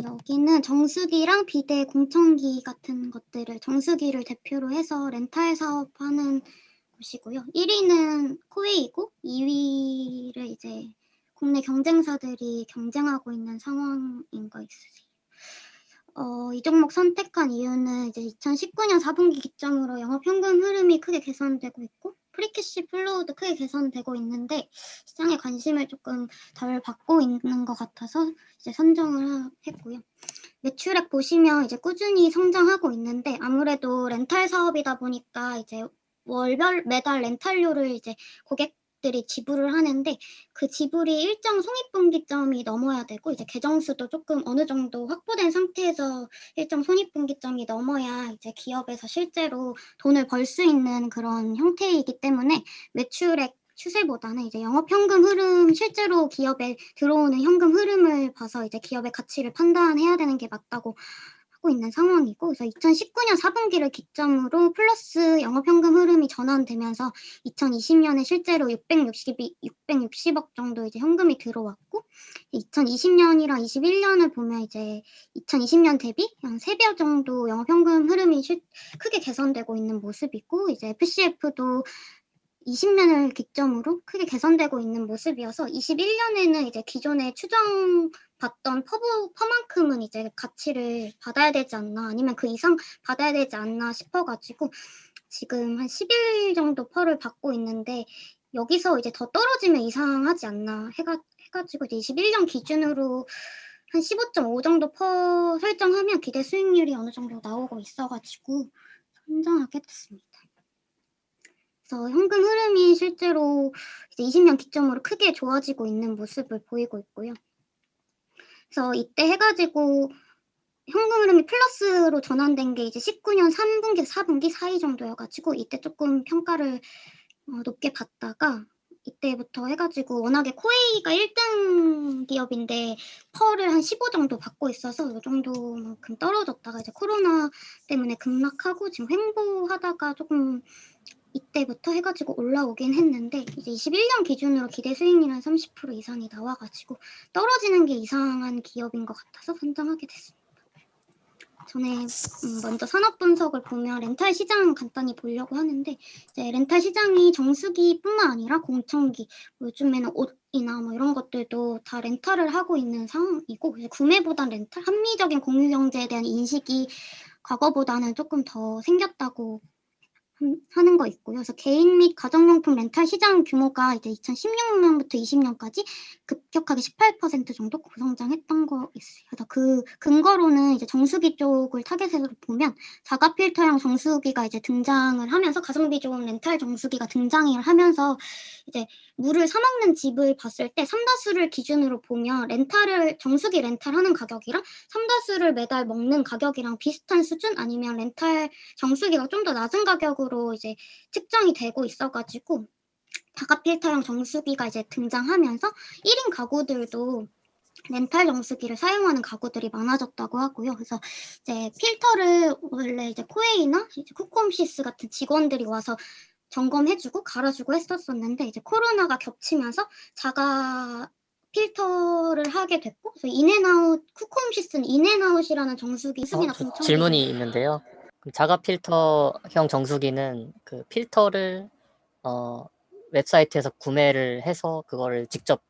여기는 정수기랑 비대, 공청기 같은 것들을 정수기를 대표로 해서 렌탈 사업하는 곳이고요. 1위는 코웨이고 2위를 이제 국내 경쟁사들이 경쟁하고 있는 상황인 거 있으세요? 이 종목 선택한 이유는 이제 2019년 4분기 기점으로 영업현금 흐름이 크게 개선되고 있고 프리캐시 플로우도 크게 개선되고 있는데 시장의 관심을 조금 덜 받고 있는 것 같아서 이제 선정을 했고요. 매출액 보시면 이제 꾸준히 성장하고 있는데 아무래도 렌탈 사업이다 보니까 이제 매달 렌탈료를 이제 고객들이 지불을 하는데 그 지불이 일정 손익분기점이 넘어야 되고 이제 계정수도 조금 어느 정도 확보된 상태에서 일정 손익분기점이 넘어야 이제 기업에서 실제로 돈을 벌 수 있는 그런 형태이기 때문에 매출액 추세보다는 이제 영업현금 흐름, 실제로 기업에 들어오는 현금 흐름을 봐서 이제 기업의 가치를 판단해야 되는 게 맞다고 하고 있는 상황이고, 그래서 2019년 4분기를 기점으로 플러스 영업현금 흐름이 전환되면서 2020년에 실제로 660억 정도 이제 현금이 들어왔고, 2020년이랑 21년을 보면 이제 2020년 대비 한 3배 정도 영업현금 흐름이 크게 개선되고 있는 모습이고, 이제 FCF도 20년을 기점으로 크게 개선되고 있는 모습이어서 21년에는 이제 기존에 추정받던 퍼만큼은 이제 가치를 받아야 되지 않나 아니면 그 이상 받아야 되지 않나 싶어가지고 지금 한 10일 정도 퍼를 받고 있는데 여기서 이제 더 떨어지면 이상하지 않나 해가지고 이제 21년 기준으로 한 15.5 정도 퍼 설정하면 기대 수익률이 어느 정도 나오고 있어가지고 선정하게 됐습니다. 그래서 현금 흐름이 실제로 이제 20년 기점으로 크게 좋아지고 있는 모습을 보이고 있고요. 그래서 이때 해가지고 현금 흐름이 플러스로 전환된 게 이제 19년 3분기, 4분기 사이 정도여가지고 이때 조금 평가를 높게 받다가 이때부터 해가지고 워낙에 코웨이가 1등 기업인데 펄을 한 15 정도 받고 있어서 이 정도만큼 떨어졌다가 이제 코로나 때문에 급락하고 지금 횡보하다가 조금 이때부터 해가지고 올라오긴 했는데 이제 21년 기준으로 기대 수익률은 30% 이상이 나와가지고 떨어지는 게 이상한 기업인 것 같아서 선정하게 됐습니다. 전에 먼저 산업 분석을 보면 렌탈 시장 간단히 보려고 하는데 이제 렌탈 시장이 정수기뿐만 아니라 공청기, 요즘에는 옷이나 뭐 이런 것들도 다 렌탈을 하고 있는 상황이고 구매보단 렌탈, 합리적인 공유 경제에 대한 인식이 과거보다는 조금 더 생겼다고 하는 거 있고요. 그래서 개인 및 가정용품 렌탈 시장 규모가 이제 2016년부터 20년까지 급격하게 18% 정도 고성장했던 거 있어요. 그래서 그 근거로는 이제 정수기 쪽을 타겟으로 보면 자가 필터형 정수기가 이제 등장을 하면서 가성비 좋은 렌탈 정수기가 등장을 하면서 이제 물을 사 먹는 집을 봤을 때 삼다수를 기준으로 보면 정수기 렌탈하는 가격이랑 삼다수를 매달 먹는 가격이랑 비슷한 수준 아니면 렌탈 정수기가 좀 더 낮은 가격으로 이제 측정이 되고 있어가지고 자가 필터형 정수기가 이제 등장하면서 1인 가구들도 렌탈 정수기를 사용하는 가구들이 많아졌다고 하고요. 그래서 이제 필터를 원래 이제 코웨이나 이제 쿠크홈시스 같은 직원들이 와서 점검해주고 갈아주고 했었었는데 이제 코로나가 겹치면서 자가 필터를 하게 됐고 그래서 인앤아웃 쿠크홈시스는 인앤아웃이라는 정수기 수기나 공청기 질문이 있는데요. 자가 필터형 정수기는 그 필터를 웹사이트에서 구매를 해서 그거를 직접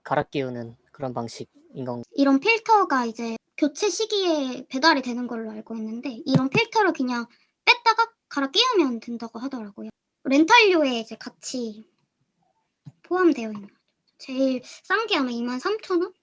갈아 끼우는 그런 방식인 건가요? 이런 필터가 이제 교체 시기에 배달이 되는 걸로 알고 있는데 이런 필터를 그냥 뺐다가 갈아 끼우면 된다고 하더라고요. 렌탈료에 이제 같이 포함되어 있는 거죠. 제일 싼 게 아마 23,000원?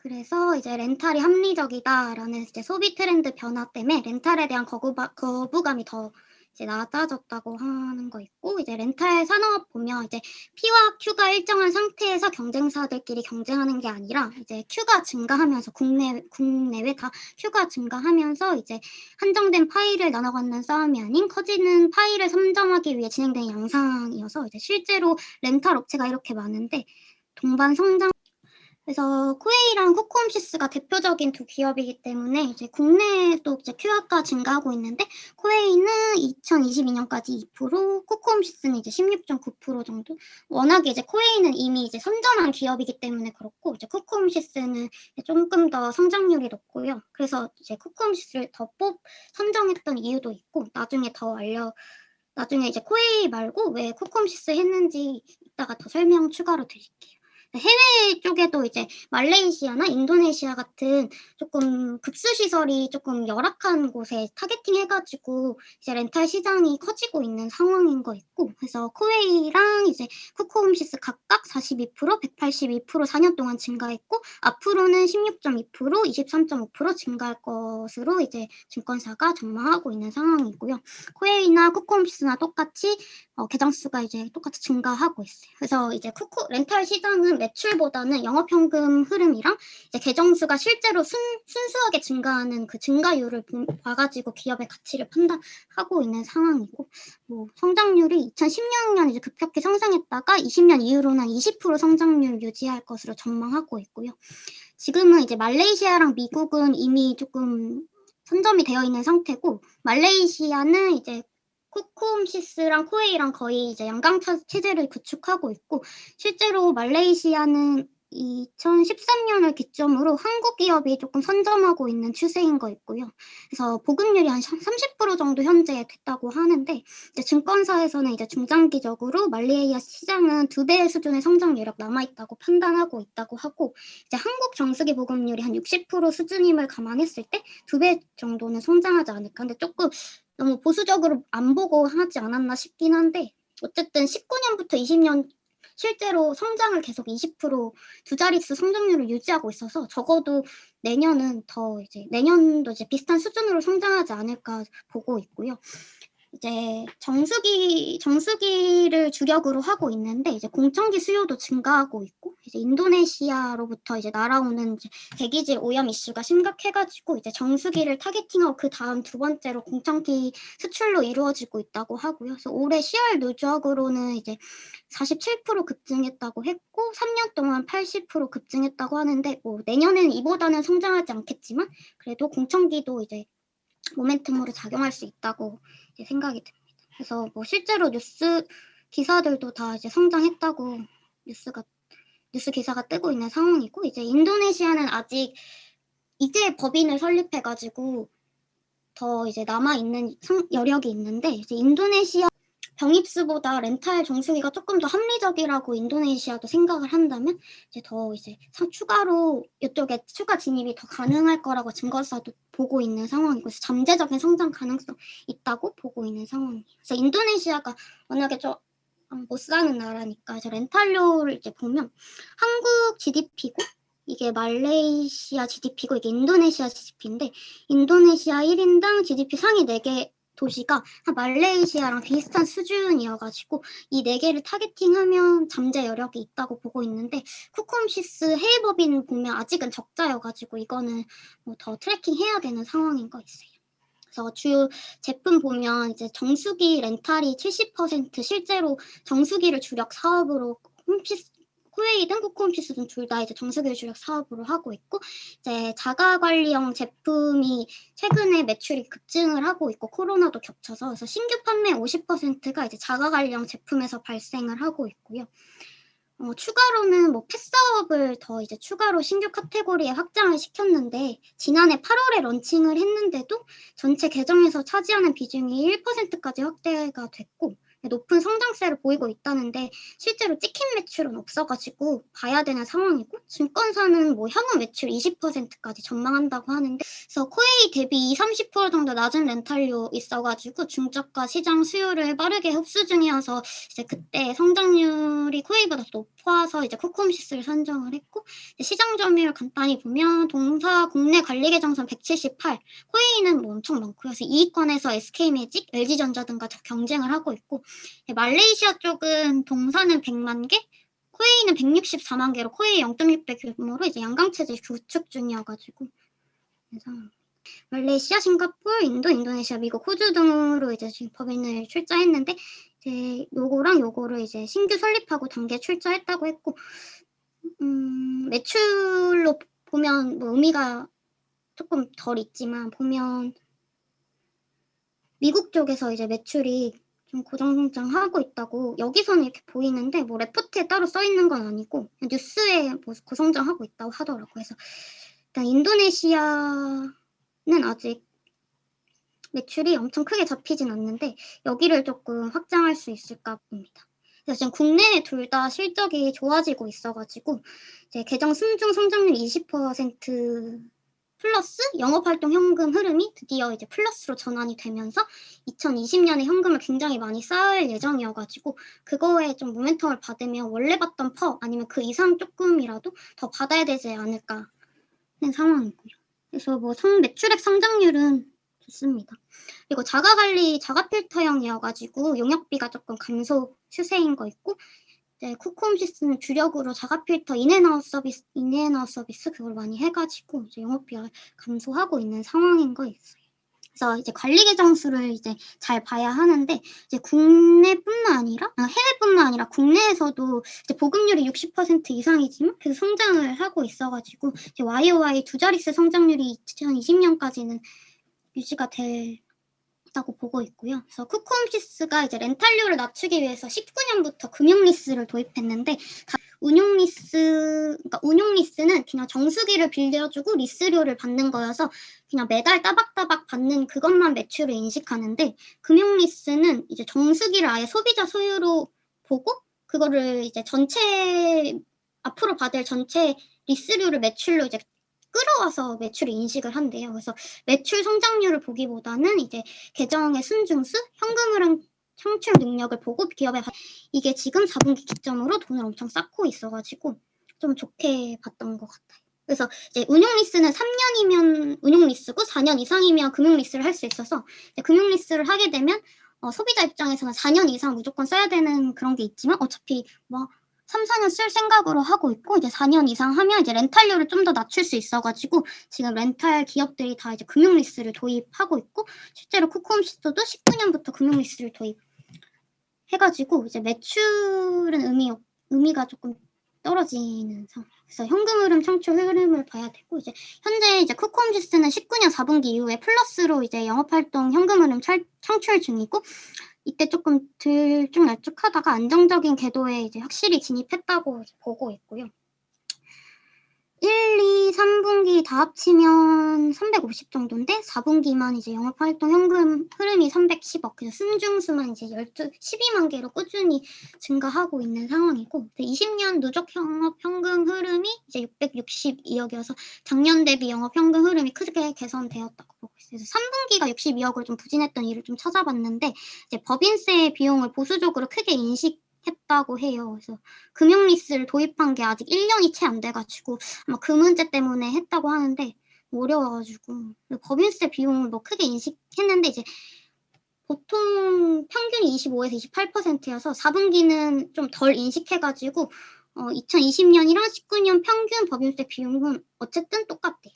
그래서 이제 렌탈이 합리적이다라는 이제 소비 트렌드 변화 때문에 렌탈에 대한 거부감이 더 이제 낮아졌다고 하는 거 있고 이제 렌탈 산업 보면 이제 P와 Q가 일정한 상태에서 경쟁사들끼리 경쟁하는 게 아니라 이제 Q가 증가하면서 국내외 다 Q가 증가하면서 이제 한정된 파이를 나눠 갖는 싸움이 아닌 커지는 파이를 선점하기 위해 진행된 양상이어서 이제 실제로 렌탈 업체가 이렇게 많은데 동반 성장 그래서 코웨이랑 코코홈시스가 대표적인 두 기업이기 때문에 이제 국내에도 이제 QR가 증가하고 있는데 코웨이는 2022년까지 2%, 코코홈시스는 이제 16.9% 정도. 워낙에 이제 코웨이는 이미 이제 선점한 기업이기 때문에 그렇고 이제 코코홈시스는 조금 더 성장률이 높고요. 그래서 이제 코코홈시스를 더 선정했던 이유도 있고 나중에 이제 코웨이 말고 왜 코코홈시스 했는지 이따가 더 설명 추가로 드릴게요. 해외 쪽에도 이제 말레이시아나 인도네시아 같은 조금 급수 시설이 조금 열악한 곳에 타겟팅 해가지고 이제 렌탈 시장이 커지고 있는 상황인 거 있고, 그래서 코웨이랑 이제 코코홈시스 각각 42%, 182% 4년 동안 증가했고, 앞으로는 16.2%, 23.5% 증가할 것으로 이제 증권사가 전망하고 있는 상황이고요. 코웨이나 코코홈시스나 똑같이 계정 수가 이제 똑같이 증가하고 있어요. 그래서 이제 렌탈 시장은 매출보다는 영업현금 흐름이랑 이제 계정 수가 실제로 순수하게 증가하는 그 증가율을 봐가지고 기업의 가치를 판단하고 있는 상황이고, 뭐 성장률이 2016년 이제 급격히 상승했다가 20년 이후로는 20% 성장률 유지할 것으로 전망하고 있고요. 지금은 이제 말레이시아랑 미국은 이미 조금 선점이 되어 있는 상태고, 말레이시아는 이제 코코홈시스랑 코웨이랑 거의 이제 양강 체제를 구축하고 있고, 실제로 말레이시아는 2013년을 기점으로 한국 기업이 조금 선점하고 있는 추세인 거 있고요. 그래서 보급률이 한 30% 정도 현재 됐다고 하는데, 이제 증권사에서는 이제 중장기적으로 말레이시아 시장은 2배의 수준의 성장 여력 남아있다고 판단하고 있다고 하고, 이제 한국 정수기 보급률이 한 60% 수준임을 감안했을 때 2배 정도는 성장하지 않을까. 근데 조금 너무 보수적으로 안 보고 하지 않았나 싶긴 한데, 어쨌든 19년부터 20년 실제로 성장을 계속 20%두 자릿수 성장률을 유지하고 있어서 적어도 내년도 이제 비슷한 수준으로 성장하지 않을까 보고 있고요. 이제 정수기를 주력으로 하고 있는데 이제 공청기 수요도 증가하고 있고, 이제 인도네시아로부터 이제 날아오는 이제 대기질 오염 이슈가 심각해가지고 이제 정수기를 타겟팅하고 그 다음 두 번째로 공청기 수출로 이루어지고 있다고 하고요. 그래서 올해 10월 누적으로는 이제 47% 급증했다고 했고 3년 동안 80% 급증했다고 하는데, 뭐 내년에는 이보다는 성장하지 않겠지만 그래도 공청기도 이제 모멘텀으로 작용할 수 있다고 이제 생각이 듭니다. 그래서 뭐 실제로 뉴스 기사들도 다 이제 성장했다고 뉴스 기사가 뜨고 있는 상황이고, 이제 인도네시아는 아직 이제 법인을 설립해가지고 더 이제 남아있는 여력이 있는데, 이제 인도네시아 병입수보다 렌탈 정수기가 조금 더 합리적이라고 인도네시아도 생각을 한다면 이제 더 이제 추가로 이쪽에 추가 진입이 더 가능할 거라고 증권사도 보고 있는 상황이고, 잠재적인 성장 가능성 있다고 보고 있는 상황이에요. 그래서 인도네시아가 워낙에 못 사는 나라니까 이제 렌탈료를 이제 보면 한국 GDP고 이게 말레이시아 GDP고 이게 인도네시아 GDP인데, 인도네시아 1인당 GDP 상위 4개 도시가 말레이시아랑 비슷한 수준이어가지고 이 4개를 타겟팅하면 잠재 여력이 있다고 보고 있는데, 쿠콤시스 해외 법인 보면 아직은 적자여가지고 이거는 뭐 더 트래킹 해야 되는 상황인 거 있어요. 그래서 주요 제품 보면 이제 정수기 렌탈이 70%, 실제로 정수기를 주력 사업으로 코웨이든 코코홈시스든 둘 다 이제 정수기를 주력 사업으로 하고 있고, 이제 자가관리형 제품이 최근에 매출이 급증을 하고 있고 코로나도 겹쳐서, 그래서 신규 판매 50%가 이제 자가관리형 제품에서 발생을 하고 있고요. 추가로는 뭐 펫사업을 더 이제 추가로 신규 카테고리에 확장을 시켰는데, 지난해 8월에 런칭을 했는데도 전체 계정에서 차지하는 비중이 1%까지 확대가 됐고 높은 성장세를 보이고 있다는데, 실제로 찍힌 매출은 없어가지고 봐야 되는 상황이고, 증권사는 뭐 향후 매출 20%까지 전망한다고 하는데, 그래서 코웨이 대비 30% 정도 낮은 렌탈료 있어가지고 중저가 시장 수요를 빠르게 흡수 중이어서 이제 그때 성장률이 코웨이보다 높아서 이제 코코홈시스를 선정을 했고, 시장 점유율 간단히 보면 동사 국내 관리 계정선 178, 코웨이는 뭐 엄청 많고요. 그래서 이익권에서 SK매직, LG전자 등과 경쟁을 하고 있고, 말레이시아 쪽은 동사는 100만 개, 코웨이는 164만 개로 코웨이 0.6배 규모로 이제 양강체제 구축 중이어가지고, 그래서 말레이시아, 싱가포르, 인도, 인도네시아, 미국, 호주 등으로 이제 지금 법인을 출자했는데, 이제 요거랑 요거를 이제 신규 설립하고 단계 출자했다고 했고, 매출로 보면 뭐 의미가 조금 덜 있지만 보면 미국 쪽에서 이제 매출이 좀 고정 성장하고 있다고 여기서는 이렇게 보이는데 뭐 레포트에 따로 써 있는 건 아니고 뉴스에 뭐 고성장하고 있다고 하더라고요. 그래서 일단 인도네시아는 아직 매출이 엄청 크게 잡히진 않는데 여기를 조금 확장할 수 있을까 봅니다. 그래서 지금 국내에 둘 다 실적이 좋아지고 있어가지고 이제 계정 순증 성장률 20% 플러스 영업활동 현금 흐름이 드디어 이제 플러스로 전환이 되면서 2020년에 현금을 굉장히 많이 쌓을 예정이어가지고 그거에 좀 모멘텀을 받으면 원래 받던 퍼 아니면 그 이상 조금이라도 더 받아야 되지 않을까 하는 상황이고요. 그래서 뭐 매출액 성장률은 좋습니다. 그리고 자가관리, 자가필터형이어가지고 용역비가 조금 감소 추세인 거 있고 이제 쿠쿠홈시스는 주력으로 자가필터 인앤아웃 서비스 그걸 많이 해가지고 이제 영업비가 감소하고 있는 상황인 거 있어요. 그래서 이제 관리 계정 수를 이제 잘 봐야 하는데 이제 국내뿐만 아니라 해외뿐만 아니라 국내에서도 이제 보급률이 60% 이상이지만 계속 성장을 하고 있어가지고 이제 YOY 두 자릿수 성장률이 2020년까지는 유지가 다고 보고 있고요. 그래서 쿠쿠홈시스가 이제 렌탈료를 낮추기 위해서 19년부터 금융리스를 도입했는데 그러니까 운용리스는 그냥 정수기를 빌려주고 리스료를 받는 거여서 그냥 매달 따박따박 받는 그것만 매출을 인식하는데 금융리스는 이제 정수기를 아예 소비자 소유로 보고 그거를 이제 전체 앞으로 받을 전체 리스료를 매출로 이제 끌어와서 매출을 인식을 한대요. 그래서 매출 성장률을 보기보다는 이제 계정의 순증수, 현금 흐름 창출 능력을 보고 기업에 이게 지금 4분기 기점으로 돈을 엄청 쌓고 있어가지고 좀 좋게 봤던 것 같아요. 그래서 이제 운용 리스는 3년이면 운용 리스고 4년 이상이면 금융 리스를 할 수 있어서 금융 리스를 하게 되면 소비자 입장에서는 4년 이상 무조건 써야 되는 그런 게 있지만 어차피 뭐 3, 4년 쓸 생각으로 하고 있고 이제 4년 이상 하면 이제 렌탈료를 좀 더 낮출 수 있어가지고 지금 렌탈 기업들이 다 이제 금융 리스를 도입하고 있고 실제로 쿠쿠홈시스도 19년부터 금융 리스를 도입해가지고 이제 매출은 의미가 조금 떨어지는 상황. 그래서 현금 흐름 창출 흐름을 봐야 되고 이제 현재 이제 쿠쿠홈시스는 19년 4분기 이후에 플러스로 이제 영업활동 현금 흐름 창출 중이고 이때 조금 들쭉날쭉하다가 안정적인 궤도에 이제 확실히 진입했다고 보고 있고요. 1, 2, 3분기 다 합치면 350 정도인데 4분기만 이제 영업활동 현금 흐름이 310억 그래서 순증수만 이제 12만 개로 꾸준히 증가하고 있는 상황이고 20년 누적 영업 현금 흐름이 이제 662억이어서 작년 대비 영업 현금 흐름이 크게 개선되었다고 보고 있어요. 그래서 3분기가 62억을 좀 부진했던 이유를 좀 찾아봤는데 이제 법인세 비용을 보수적으로 크게 인식했다고 해요. 그래서 금융리스를 도입한 게 아직 1년이 채 안 돼가지고 아마 그 문제 때문에 했다고 하는데 어려워가지고 법인세 비용을 뭐 크게 인식했는데 이제 보통 평균이 25에서 28%여서 4분기는 좀 덜 인식해가지고 2020년이랑 19년 평균 법인세 비용은 어쨌든 똑같대요.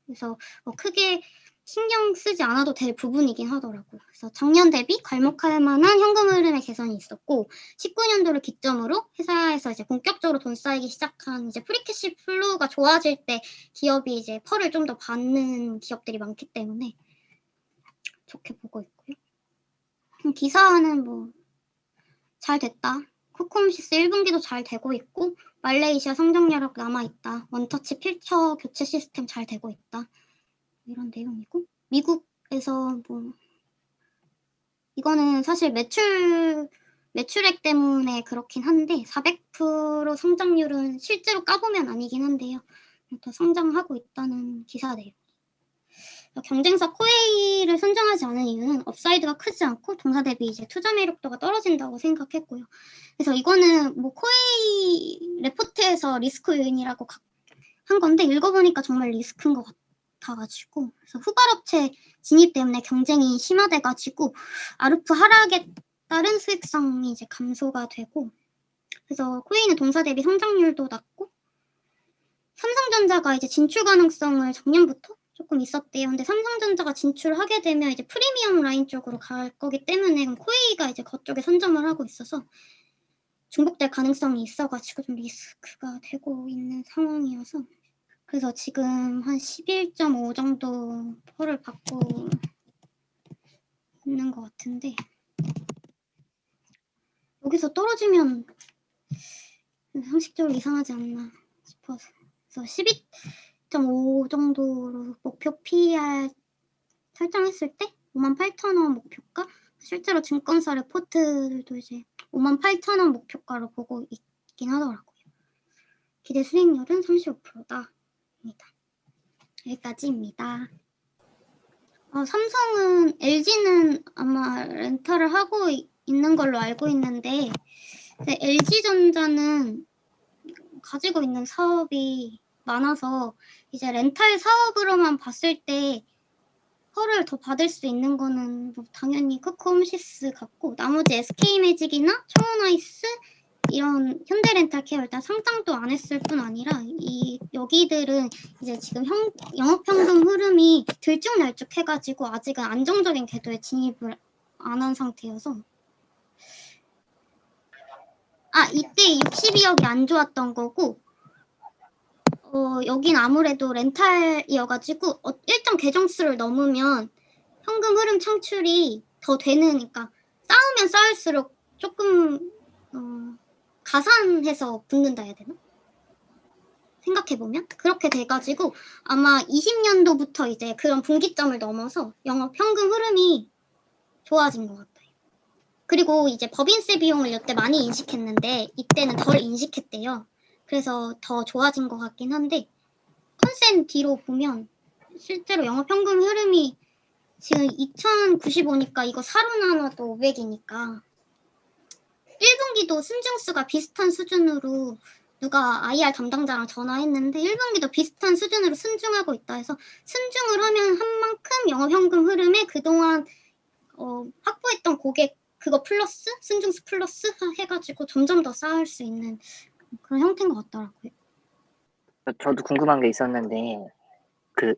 그래서 크게 신경 쓰지 않아도 될 부분이긴 하더라고요. 그래서 작년 대비 괄목할 만한 현금 흐름의 개선이 있었고 19년도를 기점으로 회사에서 이제 본격적으로 돈 쌓이기 시작한 이제 프리캐시 플로우가 좋아질 때 기업이 이제 펄을 좀 더 받는 기업들이 많기 때문에 좋게 보고 있고요. 기사는 뭐 잘 됐다. 쿠쿠홈시스 1분기도 잘 되고 있고 말레이시아 성장 여력 남아있다. 원터치 필터 교체 시스템 잘 되고 있다. 이런 내용이고 미국에서 뭐 이거는 사실 매출액 때문에 그렇긴 한데 400% 성장률은 실제로 까보면 아니긴 한데요. 더 성장하고 있다는 기사 내용. 경쟁사 코웨이를 선정하지 않은 이유는 업사이드가 크지 않고 동사 대비 이제 투자 매력도가 떨어진다고 생각했고요. 그래서 이거는 뭐 코웨이 레포트에서 리스크 요인이라고 한 건데 읽어보니까 정말 리스크인 것 같아가지고 그래서 후발업체 진입 때문에 경쟁이 심화돼가지고 아르프 하락에 따른 수익성이 이제 감소가 되고 그래서 코웨이는 동사 대비 성장률도 낮고 삼성전자가 이제 진출 가능성을 작년부터 조금 있었대요. 근데 삼성전자가 진출하게 되면 이제 프리미엄 라인 쪽으로 갈 거기 때문에 코웨이가 이제 그쪽에 선점을 하고 있어서 중복될 가능성이 있어가지고 좀 리스크가 되고 있는 상황이어서 그래서 지금 한 11.5 정도 펄을 받고 있는 것 같은데 여기서 떨어지면 상식적으로 이상하지 않나 싶어서 그래서 12.5 정도로 목표 PER 설정했을 때 58,000원 목표가 실제로 증권사 레포트들도 이제 58,000원 목표가로 보고 있긴 하더라고요. 기대 수익률은 35%다. 여기까지입니다. 삼성은 LG는 아마 렌탈을 하고 있는 걸로 알고 있는데 LG전자는 가지고 있는 사업이 많아서 이제 렌탈 사업으로만 봤을 때 펄을 더 받을 수 있는 거는 뭐 당연히 코코홈시스 같고 나머지 SK매직이나 청원아이스 이런 현대렌탈케어 일단 상장도 안 했을 뿐 아니라 여기들은 이제 지금 영업현금 흐름이 들쭉날쭉해가지고 아직은 안정적인 궤도에 진입을 안 한 상태여서 이때 62억이 안 좋았던 거고 여긴 아무래도 렌탈이어가지고 일정 계정수를 넘으면 현금 흐름 창출이 더 되는 그러니까 쌓으면 쌓을수록 조금 가산해서 붙는다 해야 되나? 생각해보면 그렇게 돼가지고 아마 20년도부터 이제 그런 분기점을 넘어서 영업 현금 흐름이 좋아진 것 같아요. 그리고 이제 법인세 비용을 이때 많이 인식했는데 이때는 덜 인식했대요. 그래서 더 좋아진 것 같긴 한데 컨센 뒤로 보면 실제로 영업 현금 흐름이 지금 2095니까 이거 사로 나눠도 500이니까 1분기도 순증수가 비슷한 수준으로 누가 IR 담당자랑 전화했는데 1분기도 비슷한 수준으로 순증하고 있다 해서 순증을 하면 한 만큼 영업현금 흐름에 그동안 확보했던 고객 그거 플러스 순증수 플러스 해가지고 점점 더 쌓을 수 있는 그런 형태인 것 같더라고요. 저도 궁금한 게 있었는데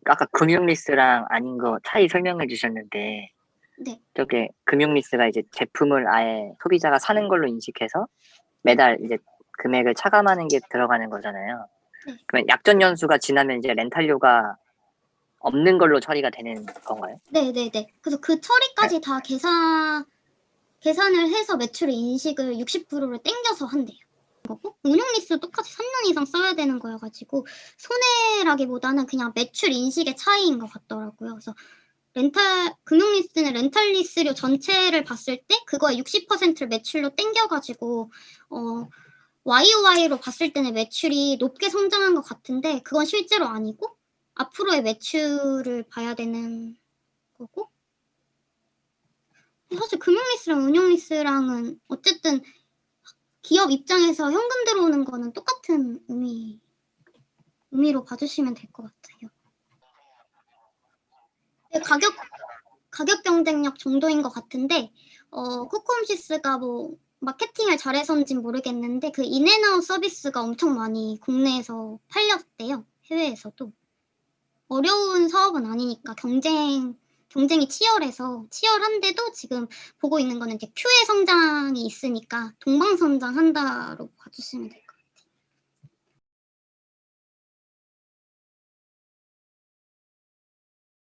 아까 금융리스랑 아닌 거 차이 설명해 주셨는데 네. 저게 금융리스가 이제 제품을 아예 소비자가 사는 걸로 인식해서 매달 이제 금액을 차감하는 게 들어가는 거잖아요. 네. 그러면 약정 연수가 지나면 이제 렌탈료가 없는 걸로 처리가 되는 건가요? 네네네. 그래서 그 처리까지 다 계산을 해서 매출의 인식을 60%를 땡겨서 한대요. 거고 운용리스도 똑같이 3년 이상 써야 되는 거여가지고 손해라기보다는 그냥 매출 인식의 차이인 것 같더라고요. 그래서 금융리스는 렌탈리스료 전체를 봤을 때 그거의 60%를 매출로 땡겨가지고 YOY로 봤을 때는 매출이 높게 성장한 것 같은데 그건 실제로 아니고 앞으로의 매출을 봐야 되는 거고 사실 금융리스랑 운용리스랑은 어쨌든 기업 입장에서 현금 들어오는 거는 똑같은 의미로 봐주시면 될 것 같아요. 가격 경쟁력 정도인 것 같은데 코코홈시스가 뭐 마케팅을 잘해서인지는 모르겠는데 그 인앤아웃 서비스가 엄청 많이 국내에서 팔렸대요. 해외에서도. 어려운 사업은 아니니까 경쟁이 치열한데도 지금 보고 있는 거는 이제 Q의 성장이 있으니까 동방성장한다로 봐주시면 돼요.